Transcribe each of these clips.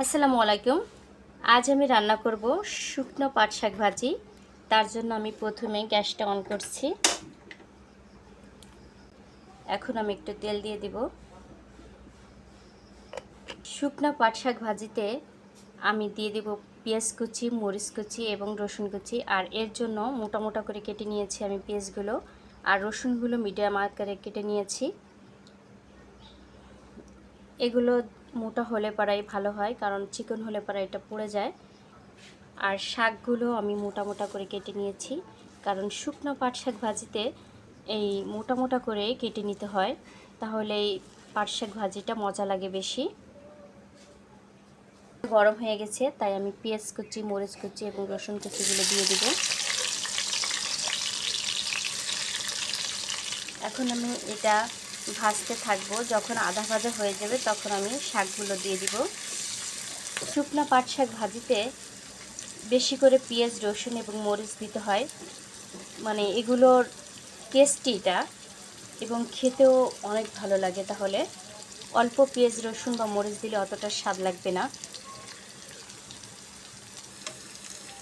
আসসালামু আলাইকুম। আজ আমি রান্না করব শুকনো পাট শাক ভাজি। তার জন্য আমি প্রথমে গ্যাসটা অন করছি। এখন আমি একটু তেল দিয়ে দিব। শুকনো পাট শাক ভাজিতে আমি দিয়ে দেব পেঁয়াজ কুচি, মরিচ কুচি এবং রসুন কুচি। আর এর জন্য মোটা মোটা করে কেটে নিয়েছি আমি পেঁয়াজগুলো, আর রসুনগুলো মিডিয়াম আকারে কেটে নিয়েছি। এগুলো মোটা হলে পরাই ভালো হয়, কারণ চিকন হলে পরে এটা পুড়ে যায়। আর শাকগুলো আমি মোটা মোটা করে কেটে নিয়েছি, কারণ শুকনো পাট শাক ভাজিতে এই মোটা মোটা করে কেটে নিতে হয়, তাহলে এই পাট শাক ভাজিটা মজা লাগে বেশি। গরম হয়ে গেছে, তাই আমি পেঁয়াজ কুচি, মরিচ কুচি এবং রসুন কুচিগুলো দিয়ে দেব। এখন আমি এটা ভাজতে থাকবো। যখন আধা ভাজা হয়ে যাবে তখন আমি শাকগুলো দিয়ে দিব। শুকনো পাট শাক ভাজিতে বেশি করে পেঁয়াজ, রসুন এবং মরিচ দিতে হয়, মানে এগুলোর টেস্টিটা এবং খেতেও অনেক ভালো লাগে। তাহলে অল্প পেঁয়াজ, রসুন বা মরিচ দিলে অতটা স্বাদ লাগবে না।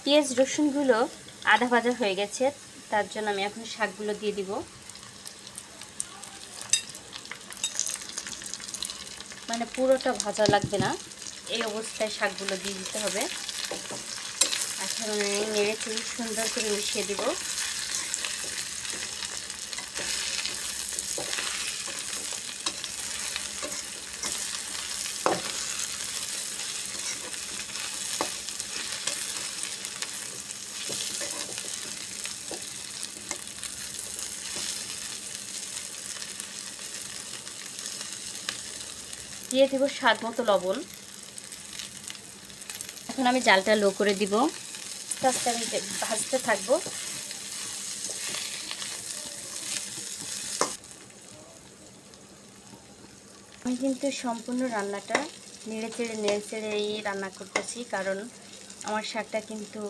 পেঁয়াজ রসুনগুলো আধা ভাজা হয়ে গেছে, তার জন্য আমি এখন শাকগুলো দিয়ে দিব। মানে পুরোটা ভাজা লাগবে না, এই অবস্থায় শাকগুলো দিয়ে দিতে হবে। এখন আমি নেড়ে চেড়ে সুন্দর করে মিশিয়ে দিব। দিয়ে দিব স্বাদ মতো লবণ। এখন আমি জালটা লো করে দিব, আস্তে আস্তে আমি ভাজতে থাকবো। আমি কিন্তু সম্পূর্ণ রান্নাটা নেড়ে চেড়েই রান্না করতেছি, কারণ আমার শাকটা কিন্তু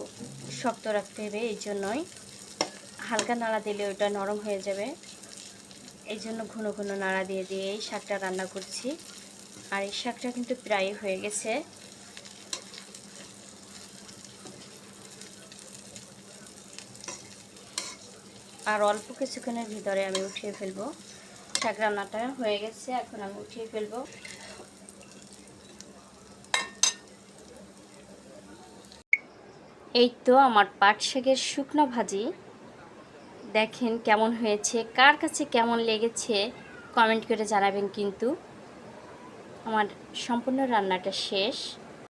শক্ত রাখতে হবে। এই জন্যই হালকা নাড়া দিলে ওটা নরম হয়ে যাবে, এই জন্য ঘন ঘন নাড়া দিয়ে দিয়ে এই শাকটা রান্না করছি। আর এই শাকটা কিন্তু প্রায় হয়ে গেছে। আর অল্প কিছুক্ষণের ভিতরে আমি উঠিয়ে ফেলবো। শাক রান্নাটা হয়ে গেছে, এখন আমি উঠিয়ে ফেলবো। এই তো আমার পাট শাকের শুকনো ভাজি, দেখেন কেমন হয়েছে, কার কাছে কেমন লেগেছে কমেন্ট করে জানাবেন। কিন্তু আমার সম্পূর্ণ রান্নাটা শেষ।